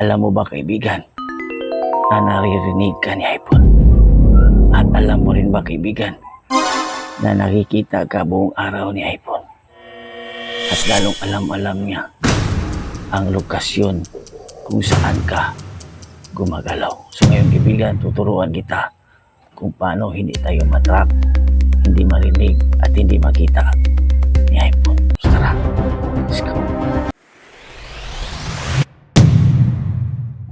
Alam mo ba kaibigan, na naririnig ka ni iPhone? At alam mo rin ba kaibigan, na nakikita ka buong araw ni iPhone? At lalong alam niya ang lokasyon kung saan ka gumagalaw. So ngayon kaibigan, tuturuan kita kung paano hindi tayo matrap, hindi marinig at hindi makita ni iPhone. So tara, let's go.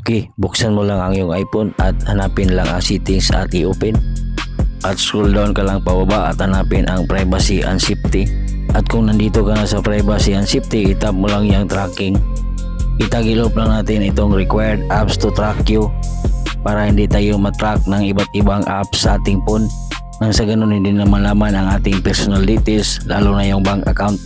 Okay, buksan mo lang ang iyong iPhone at hanapin lang ang settings at i-open. At scroll down ka lang pababa at hanapin ang privacy and safety. At kung nandito ka na sa privacy and safety, itap mo lang yung tracking. Itagilop lang natin itong required apps to track you para hindi tayo matrack ng iba't ibang apps sa ating phone. Nang sa ganun hindi na malaman ang ating personal details, lalo na yung bank account.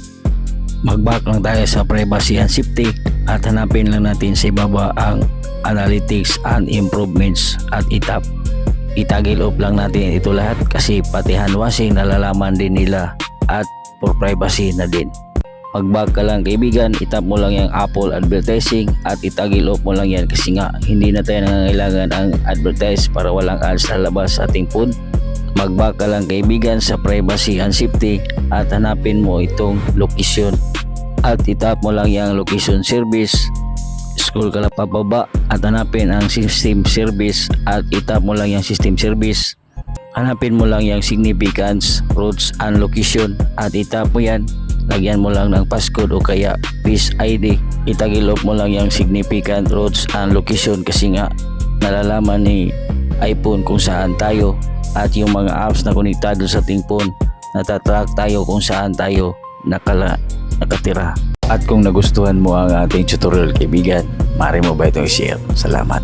Mag-back lang tayo sa privacy and safety at hanapin lang natin sa ibaba ang analytics and improvements at itap. Itagil off lang natin ito lahat kasi pati handwashing nalalaman din nila at for privacy na din. Mag-back ka lang kaibigan, itap mo lang yung Apple advertising at itagil off mo lang yan kasi nga hindi na tayo nangangailangan ang advertise para walang ads na labas sa ating phone. Mag-back ka lang kaibigan sa privacy and safety at hanapin mo itong location at itap mo lang yung location service. Scroll ka lang pababa at hanapin ang system service at itap mo lang yung system service. Hanapin mo lang yung significance, routes and location at itap mo yan. Lagyan mo lang ng passcode o kaya Face ID. Itagil off mo lang yung significant routes and location kasi nga nalalaman ni iPhone kung saan tayo at yung mga apps na konektado sa ating phone, natatrack tayo kung saan tayo nakatira. At kung nagustuhan mo ang ating tutorial kaibigan, maaari mo ba itong i-share? Salamat.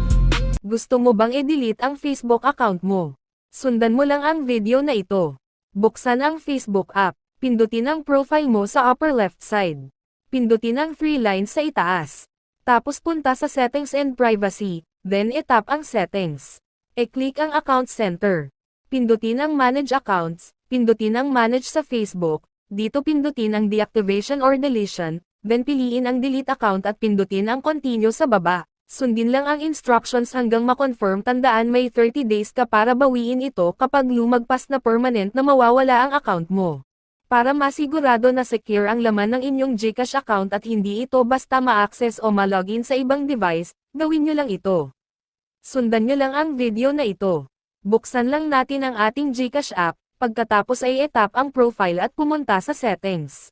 Gusto mo bang i-delete ang Facebook account mo? Sundan mo lang ang video na ito. Buksan ang Facebook app. Pindutin ang profile mo sa upper left side. Pindutin ang 3 lines sa itaas. Tapos punta sa Settings and Privacy, then itap ang Settings. I-click ang Account Center. Pindutin ang Manage Accounts, pindutin ang Manage sa Facebook, dito pindutin ang Deactivation or Deletion, then piliin ang Delete Account at pindutin ang Continue sa baba. Sundin lang ang instructions hanggang ma-confirm, tandaan may 30 days ka para bawiin ito kapag lumagpas na permanent na mawawala ang account mo. Para masigurado na secure ang laman ng inyong GCash account at hindi ito basta ma-access o ma-login sa ibang device, gawin nyo lang ito. Sundan nyo lang ang video na ito. Buksan lang natin ang ating GCash app, pagkatapos ay itap ang profile at pumunta sa settings.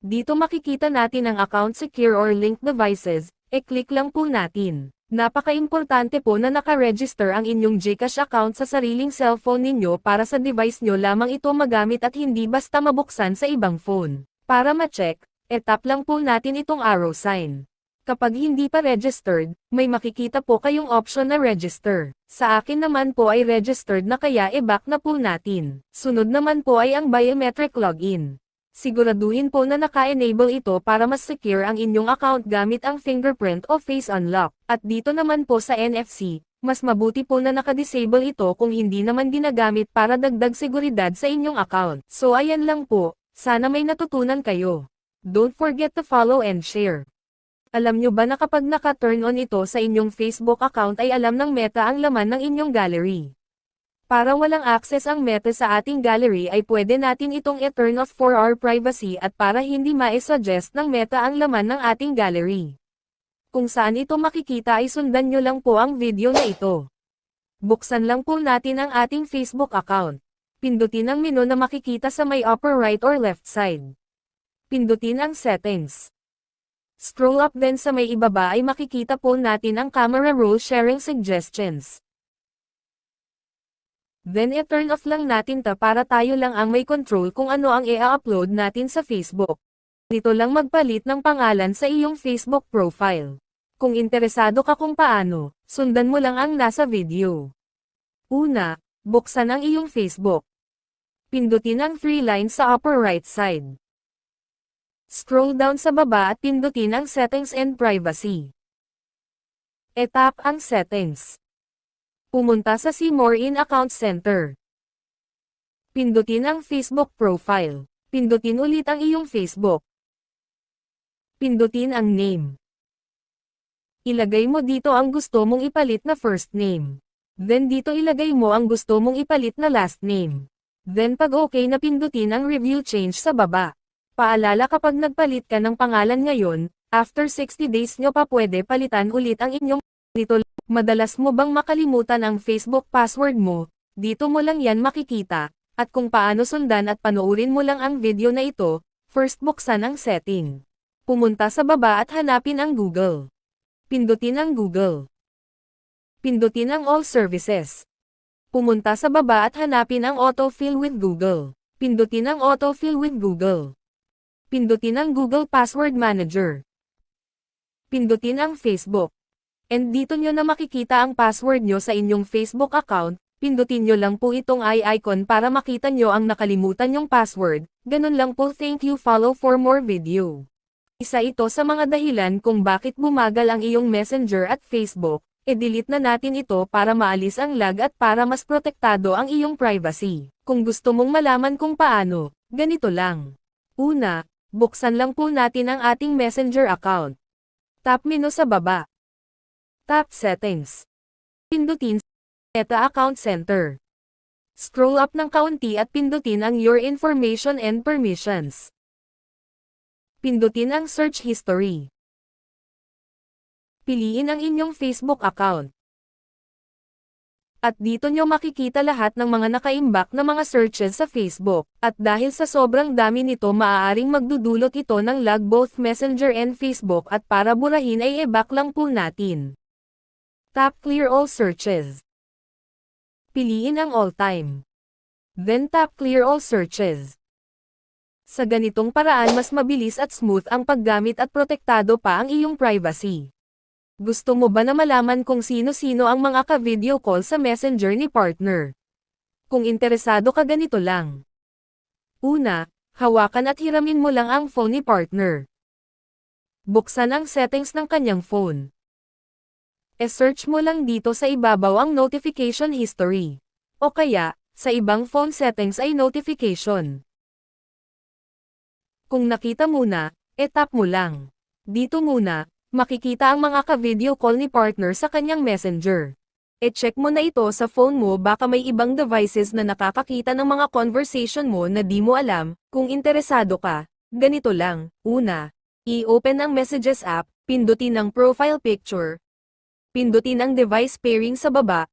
Dito makikita natin ang account secure or linked devices, i-click lang po natin. Napaka-importante po na naka-register ang inyong GCash account sa sariling cellphone ninyo para sa device nyo lamang ito magamit at hindi basta mabuksan sa ibang phone. Para ma-check, itap lang po natin itong arrow sign. Kapag hindi pa registered, may makikita po kayong option na register. Sa akin naman po ay registered na kaya i-back na po natin. Sunod naman po ay ang biometric login. Siguraduhin po na naka-enable ito para mas secure ang inyong account gamit ang fingerprint o face unlock. At dito naman po sa NFC, mas mabuti po na naka-disable ito kung hindi naman ginagamit para dagdag seguridad sa inyong account. So ayan lang po, sana may natutunan kayo. Don't forget to follow and share. Alam nyo ba na kapag naka-turn on ito sa inyong Facebook account ay alam ng Meta ang laman ng inyong gallery? Para walang access ang Meta sa ating gallery ay pwede natin itong i-turn off for our privacy at para hindi ma-suggest ng Meta ang laman ng ating gallery. Kung saan ito makikita ay sundan nyo lang po ang video na ito. Buksan lang po natin ang ating Facebook account. Pindutin ang menu na makikita sa may upper right or left side. Pindutin ang settings. Scroll up then sa may ibaba ay makikita po natin ang camera roll sharing suggestions. Then i-turn off lang natin ta para tayo lang ang may control kung ano ang i-upload natin sa Facebook. Dito lang magpalit ng pangalan sa iyong Facebook profile. Kung interesado ka kung paano, sundan mo lang ang nasa video. Una, buksan ang iyong Facebook. Pindutin ang 3 lines sa upper right side. Scroll down sa baba at pindutin ang Settings and Privacy. Itap ang Settings. Pumunta sa See More in Account Center. Pindutin ang Facebook profile. Pindutin ulit ang iyong Facebook. Pindutin ang name. Ilagay mo dito ang gusto mong ipalit na first name. Then dito ilagay mo ang gusto mong ipalit na last name. Then pag okay na pindutin ang review change sa baba. Paalala kapag nagpalit ka ng pangalan ngayon, after 60 days nyo pa pwede palitan ulit ang inyong nito. Madalas mo bang makalimutan ang Facebook password mo? Dito mo lang yan makikita. At kung paano sundan at panoorin mo lang ang video na ito, first buksan ang setting. Pumunta sa baba at hanapin ang Google. Pindutin ang Google. Pindutin ang All Services. Pumunta sa baba at hanapin ang Autofill with Google. Pindutin ang Autofill with Google. Pindutin ang Google Password Manager. Pindutin ang Facebook. And dito nyo na makikita ang password nyo sa inyong Facebook account. Pindutin nyo lang po itong icon para makita nyo ang nakalimutan nyong password. Ganun lang po. Thank you. Follow for more video. Isa ito sa mga dahilan kung bakit bumagal ang iyong Messenger at Facebook. E-delete na natin ito para maalis ang lag at para mas protektado ang iyong privacy. Kung gusto mong malaman kung paano, ganito lang. Una, buksan lang po natin ang ating Messenger account. Tap menu sa baba. Tap Settings. Pindutin Meta Account Center. Scroll up ng kaunti at pindutin ang Your Information and Permissions. Pindutin ang Search History. Piliin ang inyong Facebook account. At dito nyo makikita lahat ng mga nakaimbak na mga searches sa Facebook. At dahil sa sobrang dami nito maaaring magdudulot ito ng lag both Messenger and Facebook at para burahin ay i-back lang po natin. Tap Clear All Searches. Piliin ang All Time. Then tap Clear All Searches. Sa ganitong paraan mas mabilis at smooth ang paggamit at protektado pa ang iyong privacy. Gusto mo ba na malaman kung sino-sino ang mga ka-video call sa Messenger ni partner? Kung interesado ka ganito lang. Una, hawakan at hiramin mo lang ang phone ni partner. Buksan ang settings ng kanyang phone. E-search mo lang dito sa ibabaw ang notification history. O kaya, sa ibang phone settings ay notification. Kung nakita mo na, e-tap mo lang. Dito muna, makikita ang mga ka-video call ni partner sa kanyang Messenger. E-check mo na ito sa phone mo baka may ibang devices na nakakakita ng mga conversation mo na di mo alam. Kung interesado ka, ganito lang. Una, i-open ang Messages app, pindutin ang profile picture. Pindutin ang device pairing sa baba.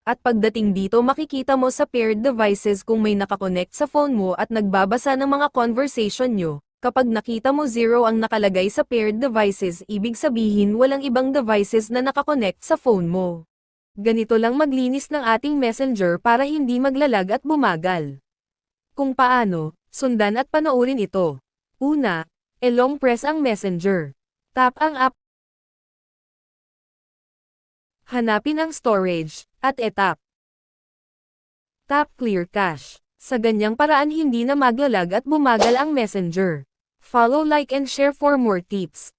At pagdating dito makikita mo sa paired devices kung may nakakonect sa phone mo at nagbabasa ng mga conversation nyo. Kapag nakita mo 0 ang nakalagay sa paired devices, ibig sabihin walang ibang devices na nakakonect sa phone mo. Ganito lang maglinis ng ating Messenger para hindi maglalag at bumagal. Kung paano, sundan at panoorin ito. Una, long press ang Messenger. Tap ang app. Hanapin ang storage, at tap. Tap Clear Cache. Sa ganyang paraan hindi na maglalag at bumagal ang Messenger. Follow, like and share for more tips.